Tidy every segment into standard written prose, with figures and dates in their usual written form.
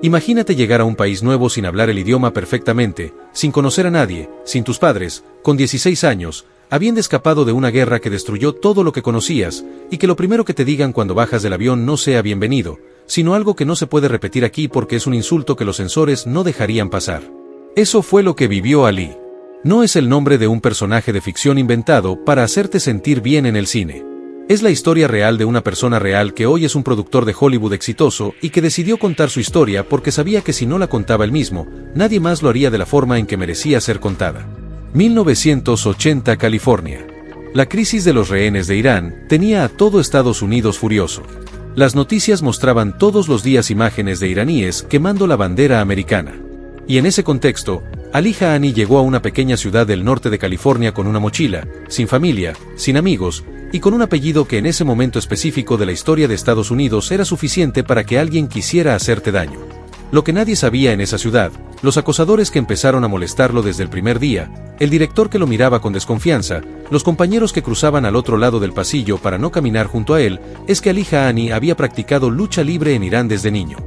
Imagínate llegar a un país nuevo sin hablar el idioma perfectamente, sin conocer a nadie, sin tus padres, con 16 años, habiendo escapado de una guerra que destruyó todo lo que conocías, y que lo primero que te digan cuando bajas del avión no sea bienvenido, sino algo que no se puede repetir aquí porque es un insulto que los censores no dejarían pasar. Eso fue lo que vivió Ali. No es el nombre de un personaje de ficción inventado para hacerte sentir bien en el cine. Es la historia real de una persona real que hoy es un productor de Hollywood exitoso y que decidió contar su historia porque sabía que si no la contaba él mismo, nadie más lo haría de la forma en que merecía ser contada. 1980, California. La crisis de los rehenes de Irán tenía a todo Estados Unidos furioso. Las noticias mostraban todos los días imágenes de iraníes quemando la bandera americana. Y en ese contexto, Ali Jaani llegó a una pequeña ciudad del norte de California con una mochila, sin familia, sin amigos, y con un apellido que en ese momento específico de la historia de Estados Unidos era suficiente para que alguien quisiera hacerte daño. Lo que nadie sabía en esa ciudad, los acosadores que empezaron a molestarlo desde el primer día, el director que lo miraba con desconfianza, los compañeros que cruzaban al otro lado del pasillo para no caminar junto a él, es que Ali Jaani había practicado lucha libre en Irán desde niño.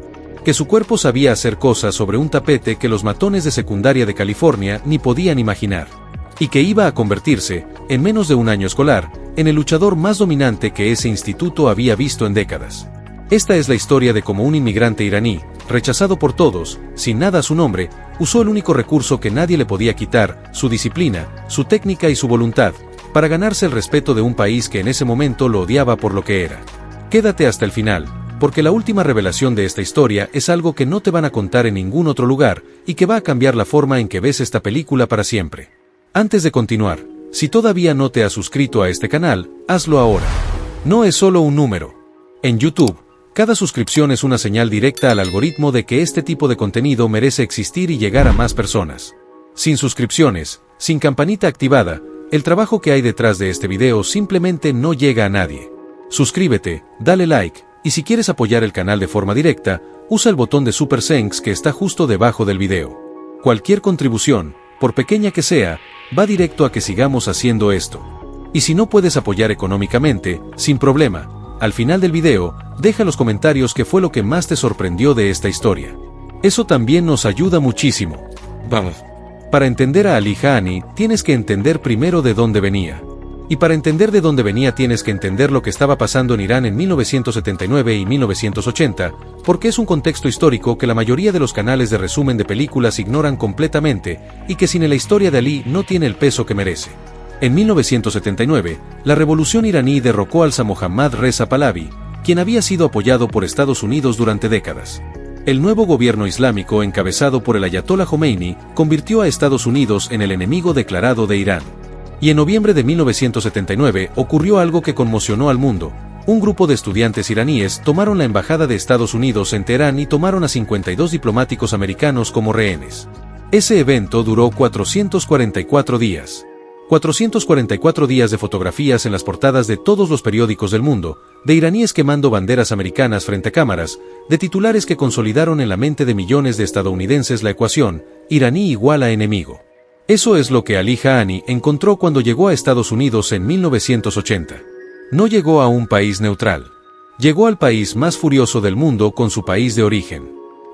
Que su cuerpo sabía hacer cosas sobre un tapete que los matones de secundaria de California ni podían imaginar. Y que iba a convertirse, en menos de un año escolar, en el luchador más dominante que ese instituto había visto en décadas. Esta es la historia de cómo un inmigrante iraní, rechazado por todos, sin nada a su nombre, usó el único recurso que nadie le podía quitar, su disciplina, su técnica y su voluntad, para ganarse el respeto de un país que en ese momento lo odiaba por lo que era. Quédate hasta el final, porque la última revelación de esta historia es algo que no te van a contar en ningún otro lugar, y que va a cambiar la forma en que ves esta película para siempre. Antes de continuar, si todavía no te has suscrito a este canal, hazlo ahora. No es solo un número. En YouTube, cada suscripción es una señal directa al algoritmo de que este tipo de contenido merece existir y llegar a más personas. Sin suscripciones, sin campanita activada, el trabajo que hay detrás de este video simplemente no llega a nadie. Suscríbete, dale like, y si quieres apoyar el canal de forma directa, usa el botón de Super Thanks que está justo debajo del video. Cualquier contribución, por pequeña que sea, va directo a que sigamos haciendo esto. Y si no puedes apoyar económicamente, sin problema, al final del video, deja en los comentarios qué fue lo que más te sorprendió de esta historia. Eso también nos ayuda muchísimo. Vamos. Para entender a Ali Jaani, tienes que entender primero de dónde venía. Y para entender de dónde venía tienes que entender lo que estaba pasando en Irán en 1979 y 1980, porque es un contexto histórico que la mayoría de los canales de resumen de películas ignoran completamente, y que sin la historia de Ali no tiene el peso que merece. En 1979, la revolución iraní derrocó al Shah Mohammad Reza Pahlavi, quien había sido apoyado por Estados Unidos durante décadas. El nuevo gobierno islámico encabezado por el Ayatollah Khomeini convirtió a Estados Unidos en el enemigo declarado de Irán. Y en noviembre de 1979 ocurrió algo que conmocionó al mundo. Un grupo de estudiantes iraníes tomaron la embajada de Estados Unidos en Teherán y tomaron a 52 diplomáticos americanos como rehenes. Ese evento duró 444 días. 444 días de fotografías en las portadas de todos los periódicos del mundo, de iraníes quemando banderas americanas frente a cámaras, de titulares que consolidaron en la mente de millones de estadounidenses la ecuación, iraní igual a enemigo. Eso es lo que Ali Jaani encontró cuando llegó a Estados Unidos en 1980. No llegó a un país neutral. Llegó al país más furioso del mundo con su país de origen.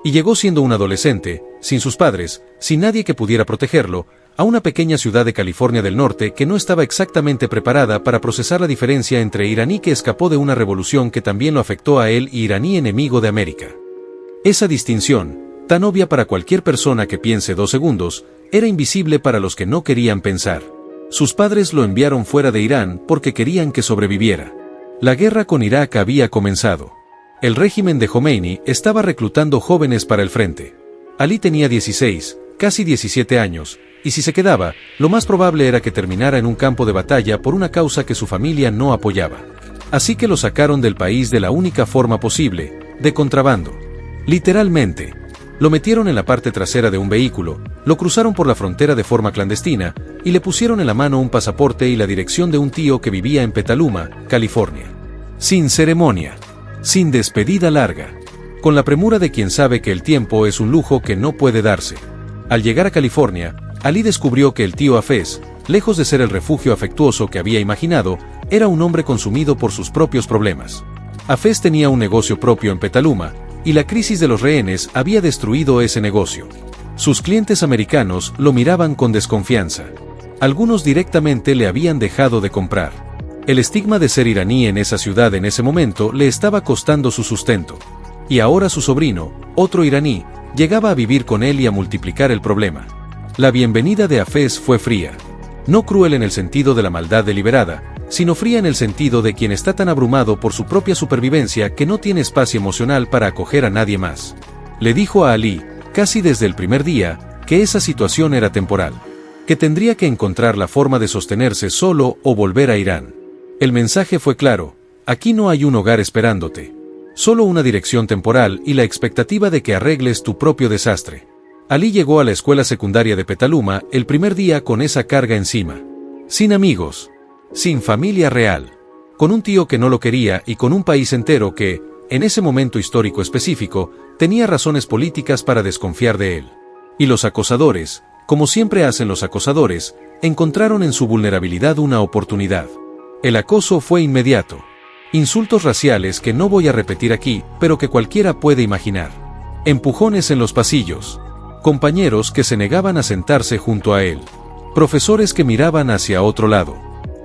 Y llegó siendo un adolescente, sin sus padres, sin nadie que pudiera protegerlo, a una pequeña ciudad de California del Norte que no estaba exactamente preparada para procesar la diferencia entre iraní que escapó de una revolución que también lo afectó a él y iraní enemigo de América. Esa distinción, tan obvia para cualquier persona que piense 2 segundos, era invisible para los que no querían pensar. Sus padres lo enviaron fuera de Irán porque querían que sobreviviera. La guerra con Irak había comenzado. El régimen de Khomeini estaba reclutando jóvenes para el frente. Ali tenía 16, casi 17 años, y si se quedaba, lo más probable era que terminara en un campo de batalla por una causa que su familia no apoyaba. Así que lo sacaron del país de la única forma posible, de contrabando. Literalmente. Lo metieron en la parte trasera de un vehículo, lo cruzaron por la frontera de forma clandestina, y le pusieron en la mano un pasaporte y la dirección de un tío que vivía en Petaluma, California. Sin ceremonia. Sin despedida larga. Con la premura de quien sabe que el tiempo es un lujo que no puede darse. Al llegar a California, Ali descubrió que el tío Hafez, lejos de ser el refugio afectuoso que había imaginado, era un hombre consumido por sus propios problemas. Hafez tenía un negocio propio en Petaluma, y la crisis de los rehenes había destruido ese negocio. Sus clientes americanos lo miraban con desconfianza. Algunos directamente le habían dejado de comprar. El estigma de ser iraní en esa ciudad en ese momento le estaba costando su sustento. Y ahora su sobrino, otro iraní, llegaba a vivir con él y a multiplicar el problema. La bienvenida de Hafez fue fría. No cruel en el sentido de la maldad deliberada, sino fría en el sentido de quien está tan abrumado por su propia supervivencia que no tiene espacio emocional para acoger a nadie más. Le dijo a Ali, casi desde el primer día, que esa situación era temporal, que tendría que encontrar la forma de sostenerse solo o volver a Irán. El mensaje fue claro: aquí no hay un hogar esperándote. Solo una dirección temporal y la expectativa de que arregles tu propio desastre. Ali llegó a la escuela secundaria de Petaluma el primer día con esa carga encima. Sin amigos, sin familia real, con un tío que no lo quería y con un país entero que, en ese momento histórico específico, tenía razones políticas para desconfiar de él. Y los acosadores, como siempre hacen los acosadores, encontraron en su vulnerabilidad una oportunidad. El acoso fue inmediato. Insultos raciales que no voy a repetir aquí, pero que cualquiera puede imaginar. Empujones en los pasillos. Compañeros que se negaban a sentarse junto a él. Profesores que miraban hacia otro lado.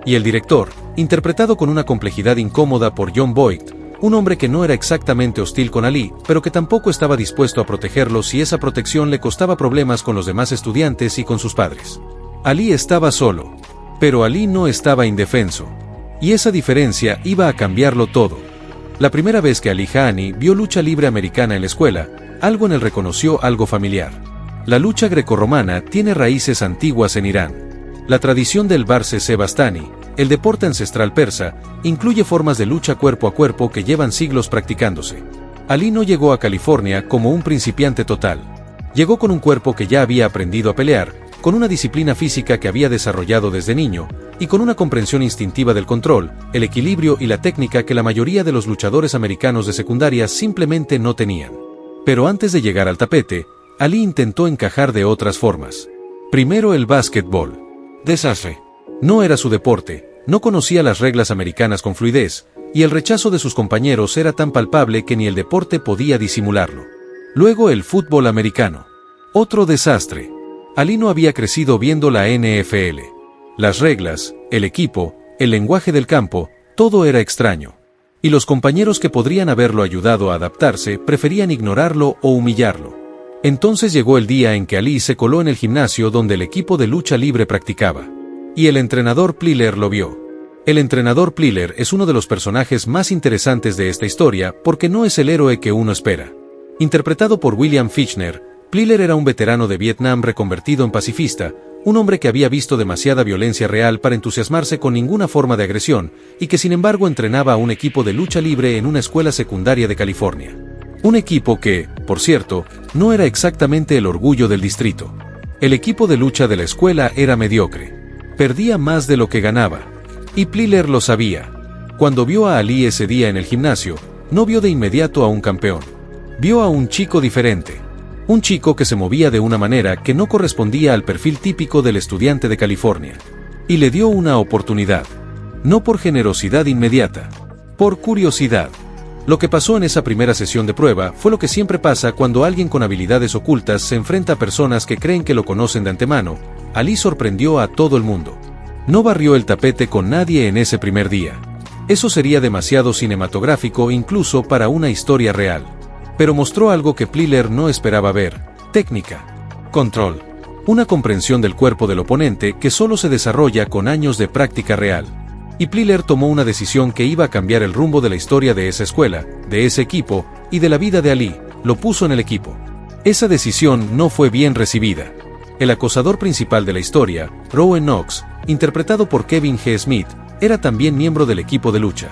Y el director, interpretado con una complejidad incómoda por Jon Voight, un hombre que no era exactamente hostil con Ali, pero que tampoco estaba dispuesto a protegerlo si esa protección le costaba problemas con los demás estudiantes y con sus padres. Ali estaba solo. Pero Ali no estaba indefenso. Y esa diferencia iba a cambiarlo todo. La primera vez que Ali Jahani vio lucha libre americana en la escuela, algo en él reconoció algo familiar. La lucha grecorromana tiene raíces antiguas en Irán. La tradición del Barse Sebastani, el deporte ancestral persa, incluye formas de lucha cuerpo a cuerpo que llevan siglos practicándose. Ali no llegó a California como un principiante total. Llegó con un cuerpo que ya había aprendido a pelear, con una disciplina física que había desarrollado desde niño, y con una comprensión instintiva del control, el equilibrio y la técnica que la mayoría de los luchadores americanos de secundaria simplemente no tenían. Pero antes de llegar al tapete, Ali intentó encajar de otras formas. Primero el básquetbol. Desastre. No era su deporte, no conocía las reglas americanas con fluidez, y el rechazo de sus compañeros era tan palpable que ni el deporte podía disimularlo. Luego el fútbol americano. Otro desastre. Ali no había crecido viendo la NFL. Las reglas, el equipo, el lenguaje del campo, todo era extraño. Y los compañeros que podrían haberlo ayudado a adaptarse preferían ignorarlo o humillarlo. Entonces llegó el día en que Ali se coló en el gimnasio donde el equipo de lucha libre practicaba. Y el entrenador Plyler lo vio. El entrenador Plyler es uno de los personajes más interesantes de esta historia porque no es el héroe que uno espera. Interpretado por William Fichtner, Plyler era un veterano de Vietnam reconvertido en pacifista, un hombre que había visto demasiada violencia real para entusiasmarse con ninguna forma de agresión, y que sin embargo entrenaba a un equipo de lucha libre en una escuela secundaria de California. Un equipo que, por cierto, no era exactamente el orgullo del distrito. El equipo de lucha de la escuela era mediocre. Perdía más de lo que ganaba. Y Plyler lo sabía. Cuando vio a Ali ese día en el gimnasio, no vio de inmediato a un campeón. Vio a un chico diferente. Un chico que se movía de una manera que no correspondía al perfil típico del estudiante de California. Y le dio una oportunidad. No por generosidad inmediata. Por curiosidad. Lo que pasó en esa primera sesión de prueba fue lo que siempre pasa cuando alguien con habilidades ocultas se enfrenta a personas que creen que lo conocen de antemano. Ali sorprendió a todo el mundo. No barrió el tapete con nadie en ese primer día. Eso sería demasiado cinematográfico incluso para una historia real. Pero mostró algo que Plyler no esperaba ver: técnica, control, una comprensión del cuerpo del oponente que solo se desarrolla con años de práctica real. Y Plyler tomó una decisión que iba a cambiar el rumbo de la historia de esa escuela, de ese equipo, y de la vida de Ali. Lo puso en el equipo. Esa decisión no fue bien recibida. El acosador principal de la historia, Rowan Knox, interpretado por Kevin G. Smith, era también miembro del equipo de lucha.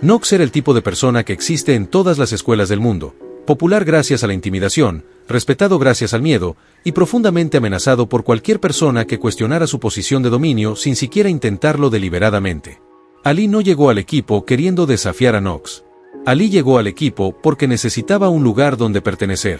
Knox era el tipo de persona que existe en todas las escuelas del mundo, popular gracias a la intimidación, respetado gracias al miedo, y profundamente amenazado por cualquier persona que cuestionara su posición de dominio sin siquiera intentarlo deliberadamente. Ali no llegó al equipo queriendo desafiar a Knox. Ali llegó al equipo porque necesitaba un lugar donde pertenecer.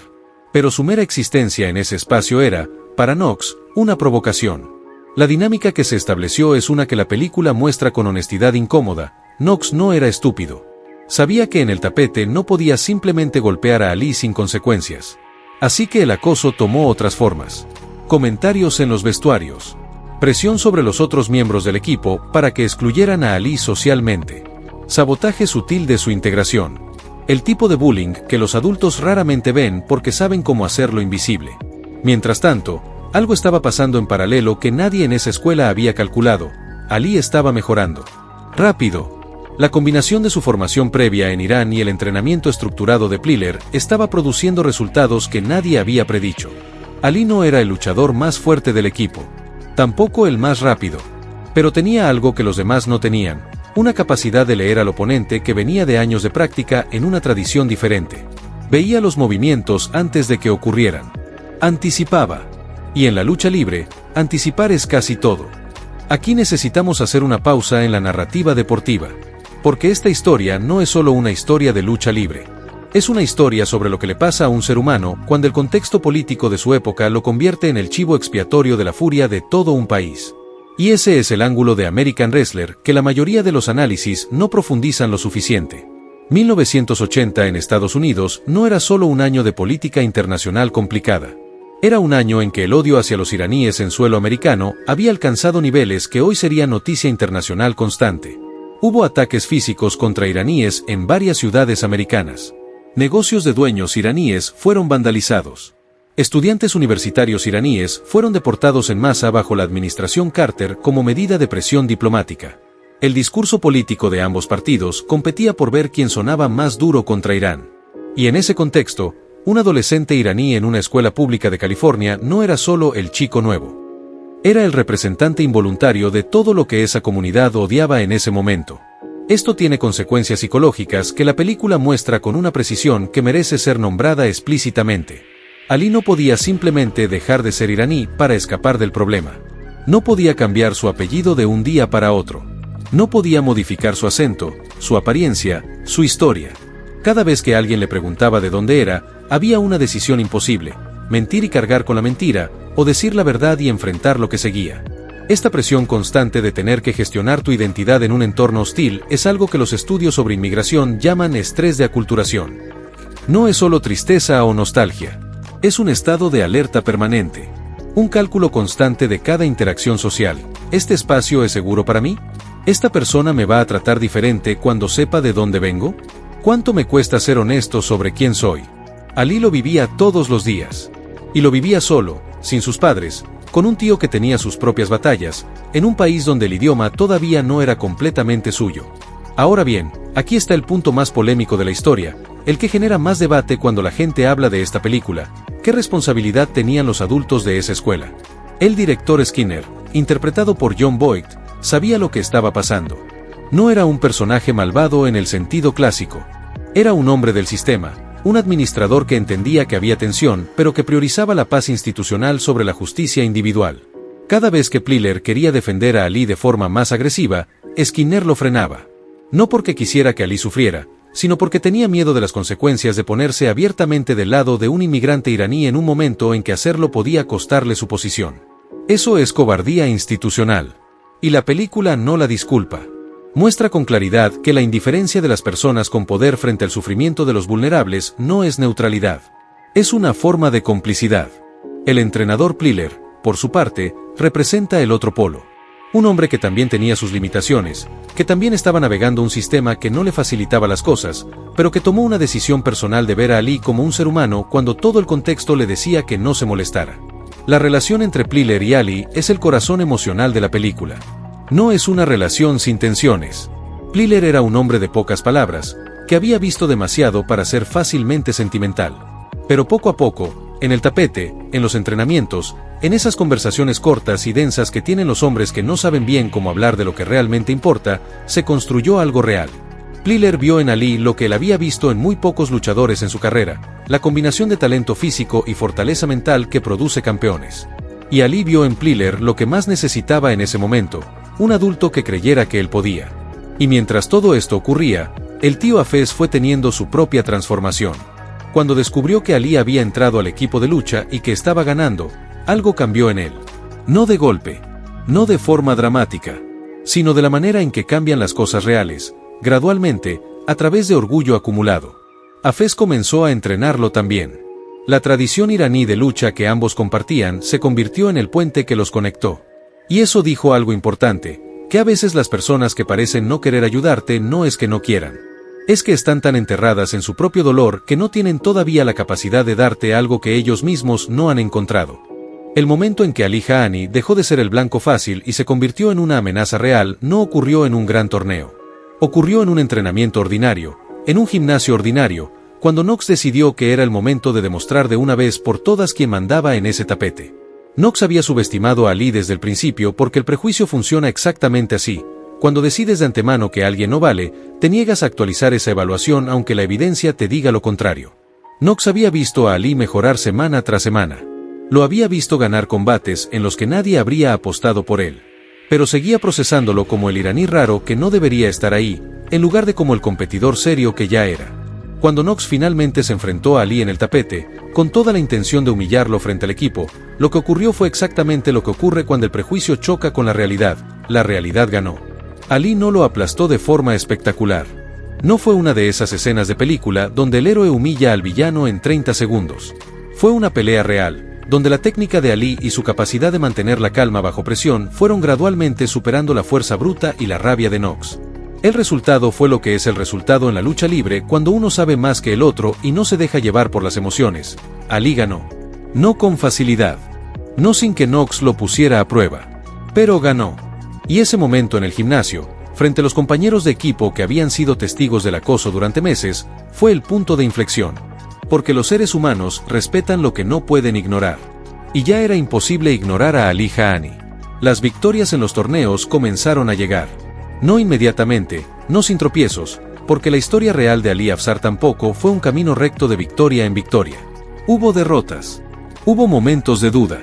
Pero su mera existencia en ese espacio era, para Knox, una provocación. La dinámica que se estableció es una que la película muestra con honestidad incómoda. Knox no era estúpido. Sabía que en el tapete no podía simplemente golpear a Ali sin consecuencias. Así que el acoso tomó otras formas. Comentarios en los vestuarios. Presión sobre los otros miembros del equipo para que excluyeran a Ali socialmente. Sabotaje sutil de su integración. El tipo de bullying que los adultos raramente ven porque saben cómo hacerlo invisible. Mientras tanto, algo estaba pasando en paralelo que nadie en esa escuela había calculado. Ali estaba mejorando. Rápido. La combinación de su formación previa en Irán y el entrenamiento estructurado de Plyler estaba produciendo resultados que nadie había predicho. Ali no era el luchador más fuerte del equipo. Tampoco el más rápido. Pero tenía algo que los demás no tenían. Una capacidad de leer al oponente que venía de años de práctica en una tradición diferente. Veía los movimientos antes de que ocurrieran. Anticipaba. Y en la lucha libre, anticipar es casi todo. Aquí necesitamos hacer una pausa en la narrativa deportiva. Porque esta historia no es solo una historia de lucha libre. Es una historia sobre lo que le pasa a un ser humano cuando el contexto político de su época lo convierte en el chivo expiatorio de la furia de todo un país. Y ese es el ángulo de American Wrestler que la mayoría de los análisis no profundizan lo suficiente. 1980 en Estados Unidos no era solo un año de política internacional complicada. Era un año en que el odio hacia los iraníes en suelo americano había alcanzado niveles que hoy serían noticia internacional constante. Hubo ataques físicos contra iraníes en varias ciudades americanas. Negocios de dueños iraníes fueron vandalizados. Estudiantes universitarios iraníes fueron deportados en masa bajo la administración Carter como medida de presión diplomática. El discurso político de ambos partidos competía por ver quién sonaba más duro contra Irán. Y en ese contexto, un adolescente iraní en una escuela pública de California no era solo el chico nuevo. Era el representante involuntario de todo lo que esa comunidad odiaba en ese momento. Esto tiene consecuencias psicológicas que la película muestra con una precisión que merece ser nombrada explícitamente. Ali no podía simplemente dejar de ser iraní para escapar del problema. No podía cambiar su apellido de un día para otro. No podía modificar su acento, su apariencia, su historia. Cada vez que alguien le preguntaba de dónde era, había una decisión imposible: mentir y cargar con la mentira, o decir la verdad y enfrentar lo que seguía. Esta presión constante de tener que gestionar tu identidad en un entorno hostil es algo que los estudios sobre inmigración llaman estrés de aculturación. No es solo tristeza o nostalgia. Es un estado de alerta permanente. Un cálculo constante de cada interacción social. ¿Este espacio es seguro para mí? ¿Esta persona me va a tratar diferente cuando sepa de dónde vengo? ¿Cuánto me cuesta ser honesto sobre quién soy? Ali lo vivía todos los días. Y lo vivía solo, sin sus padres, con un tío que tenía sus propias batallas, en un país donde el idioma todavía no era completamente suyo. Ahora bien, aquí está el punto más polémico de la historia, el que genera más debate cuando la gente habla de esta película. ¿Qué responsabilidad tenían los adultos de esa escuela? El director Skinner, interpretado por Jon Voight, sabía lo que estaba pasando. No era un personaje malvado en el sentido clásico. Era un hombre del sistema. Un administrador que entendía que había tensión, pero que priorizaba la paz institucional sobre la justicia individual. Cada vez que Plyler quería defender a Ali de forma más agresiva, Skinner lo frenaba. No porque quisiera que Ali sufriera, sino porque tenía miedo de las consecuencias de ponerse abiertamente del lado de un inmigrante iraní en un momento en que hacerlo podía costarle su posición. Eso es cobardía institucional. Y la película no la disculpa. Muestra con claridad que la indiferencia de las personas con poder frente al sufrimiento de los vulnerables no es neutralidad. Es una forma de complicidad. El entrenador Plyler, por su parte, representa el otro polo. Un hombre que también tenía sus limitaciones, que también estaba navegando un sistema que no le facilitaba las cosas, pero que tomó una decisión personal de ver a Ali como un ser humano cuando todo el contexto le decía que no se molestara. La relación entre Plyler y Ali es el corazón emocional de la película. No es una relación sin tensiones. Plyler era un hombre de pocas palabras, que había visto demasiado para ser fácilmente sentimental. Pero poco a poco, en el tapete, en los entrenamientos, en esas conversaciones cortas y densas que tienen los hombres que no saben bien cómo hablar de lo que realmente importa, se construyó algo real. Plyler vio en Ali lo que él había visto en muy pocos luchadores en su carrera, la combinación de talento físico y fortaleza mental que produce campeones. Y Ali vio en Plyler lo que más necesitaba en ese momento, un adulto que creyera que él podía. Y mientras todo esto ocurría, el tío Hafez fue teniendo su propia transformación. Cuando descubrió que Ali había entrado al equipo de lucha y que estaba ganando, algo cambió en él. No de golpe, no de forma dramática, sino de la manera en que cambian las cosas reales. Gradualmente, a través de orgullo acumulado. Hafez comenzó a entrenarlo también. La tradición iraní de lucha que ambos compartían se convirtió en el puente que los conectó. Y eso dijo algo importante, que a veces las personas que parecen no querer ayudarte no es que no quieran. Es que están tan enterradas en su propio dolor que no tienen todavía la capacidad de darte algo que ellos mismos no han encontrado. El momento en que Ali Jaani dejó de ser el blanco fácil y se convirtió en una amenaza real no ocurrió en un gran torneo. Ocurrió en un entrenamiento ordinario, en un gimnasio ordinario, cuando Nox decidió que era el momento de demostrar de una vez por todas quién mandaba en ese tapete. Nox había subestimado a Ali desde el principio porque el prejuicio funciona exactamente así. Cuando decides de antemano que alguien no vale, te niegas a actualizar esa evaluación aunque la evidencia te diga lo contrario. Nox había visto a Ali mejorar semana tras semana. Lo había visto ganar combates en los que nadie habría apostado por él. Pero seguía procesándolo como el iraní raro que no debería estar ahí, en lugar de como el competidor serio que ya era. Cuando Nox finalmente se enfrentó a Ali en el tapete, con toda la intención de humillarlo frente al equipo, lo que ocurrió fue exactamente lo que ocurre cuando el prejuicio choca con la realidad ganó. Ali no lo aplastó de forma espectacular. No fue una de esas escenas de película donde el héroe humilla al villano en 30 segundos. Fue una pelea real, donde la técnica de Ali y su capacidad de mantener la calma bajo presión fueron gradualmente superando la fuerza bruta y la rabia de Nox. El resultado fue lo que es el resultado en la lucha libre cuando uno sabe más que el otro y no se deja llevar por las emociones. Ali ganó. No con facilidad. No sin que Nox lo pusiera a prueba. Pero ganó. Y ese momento en el gimnasio, frente a los compañeros de equipo que habían sido testigos del acoso durante meses, fue el punto de inflexión. Porque los seres humanos respetan lo que no pueden ignorar. Y ya era imposible ignorar a Ali Jaani. Las victorias en los torneos comenzaron a llegar. No inmediatamente, no sin tropiezos, porque la historia real de Ali Afzar tampoco fue un camino recto de victoria en victoria. Hubo derrotas. Hubo momentos de duda.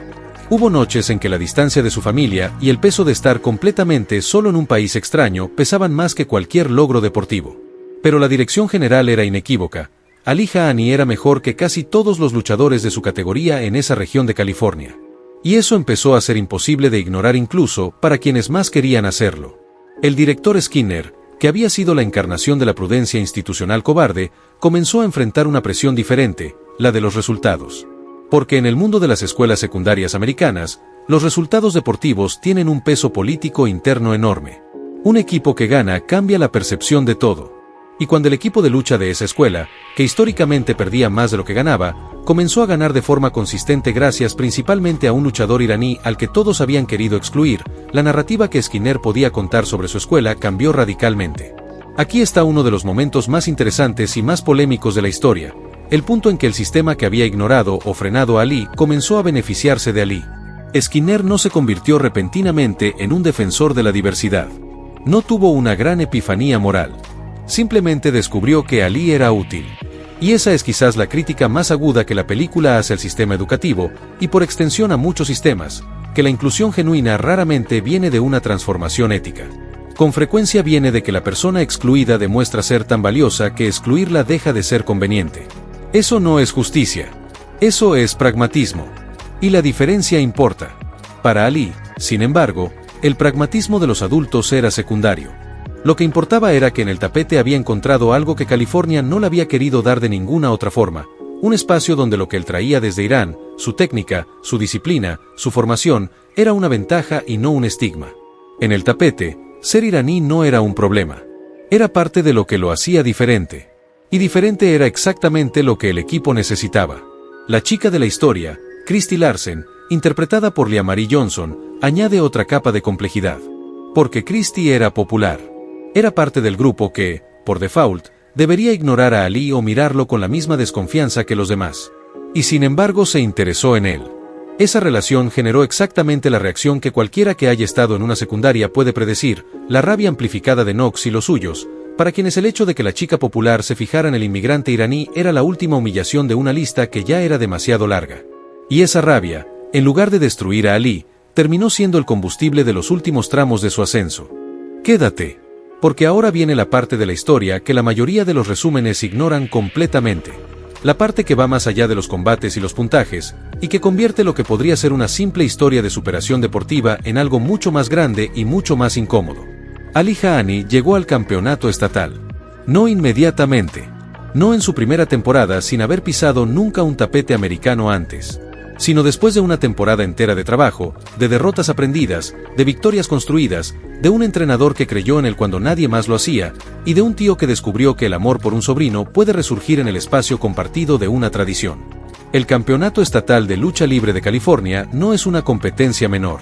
Hubo noches en que la distancia de su familia y el peso de estar completamente solo en un país extraño pesaban más que cualquier logro deportivo. Pero la dirección general era inequívoca. Ali Jaani era mejor que casi todos los luchadores de su categoría en esa región de California. Y eso empezó a ser imposible de ignorar incluso para quienes más querían hacerlo. El director Skinner, que había sido la encarnación de la prudencia institucional cobarde, comenzó a enfrentar una presión diferente, la de los resultados. Porque en el mundo de las escuelas secundarias americanas, los resultados deportivos tienen un peso político interno enorme. Un equipo que gana cambia la percepción de todo. Y cuando el equipo de lucha de esa escuela, que históricamente perdía más de lo que ganaba, comenzó a ganar de forma consistente gracias principalmente a un luchador iraní al que todos habían querido excluir, la narrativa que Skinner podía contar sobre su escuela cambió radicalmente. Aquí está uno de los momentos más interesantes y más polémicos de la historia, el punto en que el sistema que había ignorado o frenado a Ali comenzó a beneficiarse de Ali. Skinner no se convirtió repentinamente en un defensor de la diversidad. No tuvo una gran epifanía moral. Simplemente descubrió que Ali era útil. Y esa es quizás la crítica más aguda que la película hace al sistema educativo, y por extensión a muchos sistemas, que la inclusión genuina raramente viene de una transformación ética. Con frecuencia viene de que la persona excluida demuestra ser tan valiosa que excluirla deja de ser conveniente. Eso no es justicia. Eso es pragmatismo. Y la diferencia importa. Para Ali, sin embargo, el pragmatismo de los adultos era secundario. Lo que importaba era que en el tapete había encontrado algo que California no le había querido dar de ninguna otra forma, un espacio donde lo que él traía desde Irán, su técnica, su disciplina, su formación, era una ventaja y no un estigma. En el tapete, ser iraní no era un problema. Era parte de lo que lo hacía diferente. Y diferente era exactamente lo que el equipo necesitaba. La chica de la historia, Christy Larsen, interpretada por Liamari Johnson, añade otra capa de complejidad. Porque Christy era popular. Era parte del grupo que, por default, debería ignorar a Ali o mirarlo con la misma desconfianza que los demás. Y sin embargo se interesó en él. Esa relación generó exactamente la reacción que cualquiera que haya estado en una secundaria puede predecir, la rabia amplificada de Nox y los suyos, para quienes el hecho de que la chica popular se fijara en el inmigrante iraní era la última humillación de una lista que ya era demasiado larga. Y esa rabia, en lugar de destruir a Ali, terminó siendo el combustible de los últimos tramos de su ascenso. Quédate. Porque ahora viene la parte de la historia que la mayoría de los resúmenes ignoran completamente. La parte que va más allá de los combates y los puntajes, y que convierte lo que podría ser una simple historia de superación deportiva en algo mucho más grande y mucho más incómodo. Ali Jaani llegó al campeonato estatal. No inmediatamente. No en su primera temporada sin haber pisado nunca un tapete americano antes. Sino después de una temporada entera de trabajo, de derrotas aprendidas, de victorias construidas, de un entrenador que creyó en él cuando nadie más lo hacía, y de un tío que descubrió que el amor por un sobrino puede resurgir en el espacio compartido de una tradición. El Campeonato Estatal de Lucha Libre de California no es una competencia menor.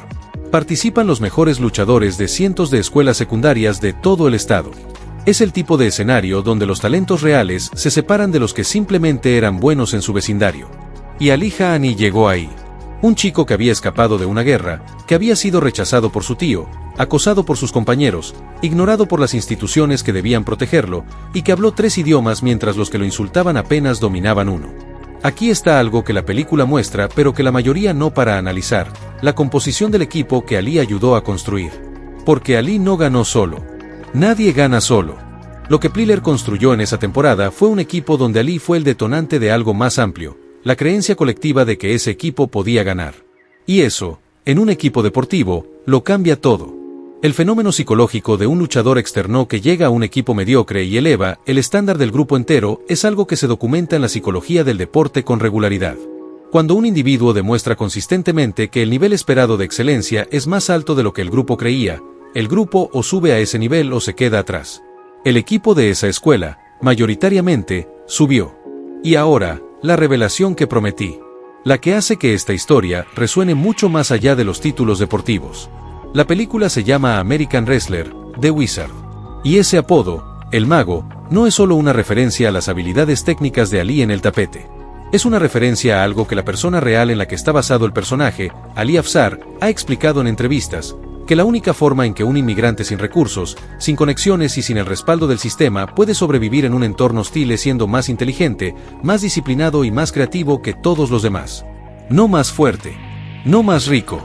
Participan los mejores luchadores de cientos de escuelas secundarias de todo el estado. Es el tipo de escenario donde los talentos reales se separan de los que simplemente eran buenos en su vecindario. Y Ali Jaani llegó ahí. Un chico que había escapado de una guerra, que había sido rechazado por su tío, acosado por sus compañeros, ignorado por las instituciones que debían protegerlo, y que habló 3 idiomas mientras los que lo insultaban apenas dominaban uno. Aquí está algo que la película muestra pero que la mayoría no para analizar, la composición del equipo que Ali ayudó a construir. Porque Ali no ganó solo. Nadie gana solo. Lo que Plyler construyó en esa temporada fue un equipo donde Ali fue el detonante de algo más amplio, la creencia colectiva de que ese equipo podía ganar. Y eso, en un equipo deportivo, lo cambia todo. El fenómeno psicológico de un luchador externo que llega a un equipo mediocre y eleva el estándar del grupo entero es algo que se documenta en la psicología del deporte con regularidad. Cuando un individuo demuestra consistentemente que el nivel esperado de excelencia es más alto de lo que el grupo creía, el grupo o sube a ese nivel o se queda atrás. El equipo de esa escuela, mayoritariamente, subió. Y ahora, la revelación que prometí. La que hace que esta historia resuene mucho más allá de los títulos deportivos. La película se llama American Wrestler, The Wizard. Y ese apodo, el mago, no es solo una referencia a las habilidades técnicas de Ali en el tapete. Es una referencia a algo que la persona real en la que está basado el personaje, Ali Afzar, ha explicado en entrevistas, que la única forma en que un inmigrante sin recursos, sin conexiones y sin el respaldo del sistema puede sobrevivir en un entorno hostil es siendo más inteligente, más disciplinado y más creativo que todos los demás. No más fuerte. No más rico.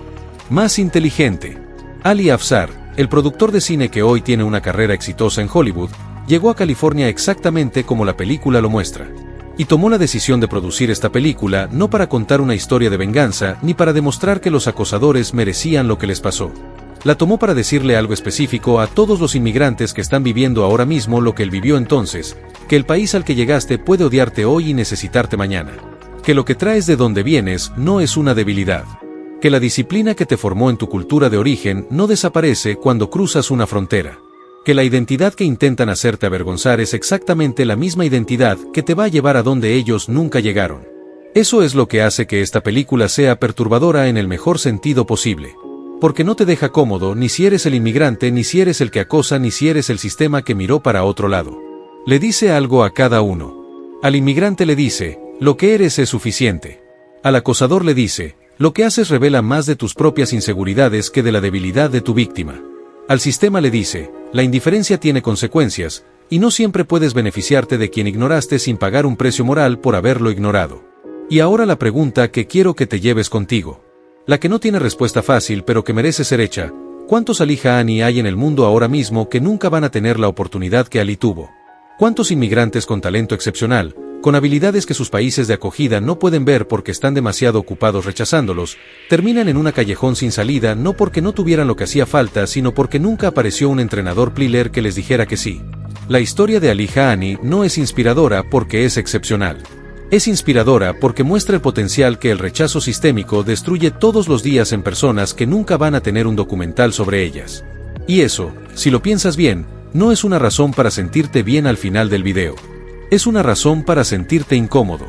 Más inteligente. Ali Afzar, el productor de cine que hoy tiene una carrera exitosa en Hollywood, llegó a California exactamente como la película lo muestra. Y tomó la decisión de producir esta película no para contar una historia de venganza ni para demostrar que los acosadores merecían lo que les pasó. La tomó para decirle algo específico a todos los inmigrantes que están viviendo ahora mismo lo que él vivió entonces, que el país al que llegaste puede odiarte hoy y necesitarte mañana. Que lo que traes de donde vienes no es una debilidad. Que la disciplina que te formó en tu cultura de origen no desaparece cuando cruzas una frontera. Que la identidad que intentan hacerte avergonzar es exactamente la misma identidad que te va a llevar a donde ellos nunca llegaron. Eso es lo que hace que esta película sea perturbadora en el mejor sentido posible. Porque no te deja cómodo ni si eres el inmigrante, ni si eres el que acosa, ni si eres el sistema que miró para otro lado. Le dice algo a cada uno. Al inmigrante le dice, lo que eres es suficiente. Al acosador le dice, lo que haces revela más de tus propias inseguridades que de la debilidad de tu víctima. Al sistema le dice, la indiferencia tiene consecuencias, y no siempre puedes beneficiarte de quien ignoraste sin pagar un precio moral por haberlo ignorado. Y ahora la pregunta que quiero que te lleves contigo. La que no tiene respuesta fácil pero que merece ser hecha, ¿cuántos Ali Jaani hay en el mundo ahora mismo que nunca van a tener la oportunidad que Ali tuvo? ¿Cuántos inmigrantes con talento excepcional, con habilidades que sus países de acogida no pueden ver porque están demasiado ocupados rechazándolos, terminan en una callejón sin salida no porque no tuvieran lo que hacía falta sino porque nunca apareció un entrenador Plyler que les dijera que sí? La historia de Ali Jaani no es inspiradora porque es excepcional. Es inspiradora porque muestra el potencial que el rechazo sistémico destruye todos los días en personas que nunca van a tener un documental sobre ellas. Y eso, si lo piensas bien, no es una razón para sentirte bien al final del video. Es una razón para sentirte incómodo.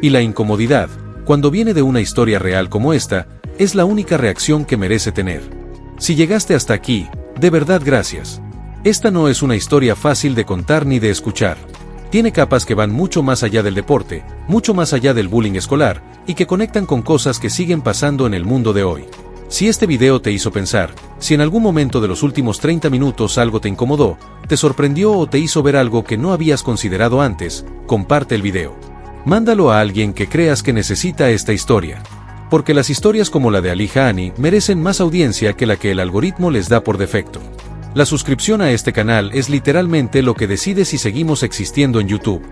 Y la incomodidad, cuando viene de una historia real como esta, es la única reacción que merece tener. Si llegaste hasta aquí, de verdad gracias. Esta no es una historia fácil de contar ni de escuchar. Tiene capas que van mucho más allá del deporte, mucho más allá del bullying escolar, y que conectan con cosas que siguen pasando en el mundo de hoy. Si este video te hizo pensar, si en algún momento de los últimos 30 minutos algo te incomodó, te sorprendió o te hizo ver algo que no habías considerado antes, comparte el video. Mándalo a alguien que creas que necesita esta historia. Porque las historias como la de Ali Jaani merecen más audiencia que la que el algoritmo les da por defecto. La suscripción a este canal es literalmente lo que decide si seguimos existiendo en YouTube.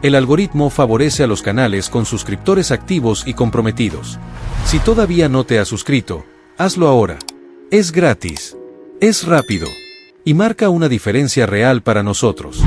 El algoritmo favorece a los canales con suscriptores activos y comprometidos. Si todavía no te has suscrito, hazlo ahora. Es gratis. Es rápido. Y marca una diferencia real para nosotros.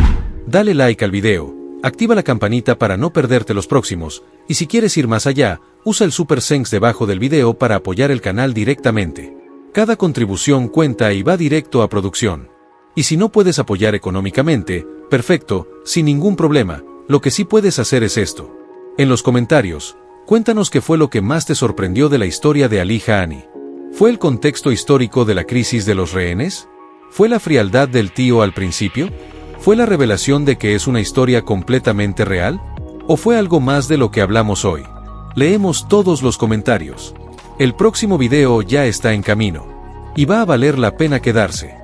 Dale like al video, activa la campanita para no perderte los próximos, y si quieres ir más allá, usa el Super Thanks debajo del video para apoyar el canal directamente. Cada contribución cuenta y va directo a producción. Y si no puedes apoyar económicamente, perfecto, sin ningún problema, lo que sí puedes hacer es esto. En los comentarios, cuéntanos qué fue lo que más te sorprendió de la historia de Ali Jaani. ¿Fue el contexto histórico de la crisis de los rehenes? ¿Fue la frialdad del tío al principio? ¿Fue la revelación de que es una historia completamente real? ¿O fue algo más de lo que hablamos hoy? Leemos todos los comentarios. El próximo video ya está en camino. Y va a valer la pena quedarse.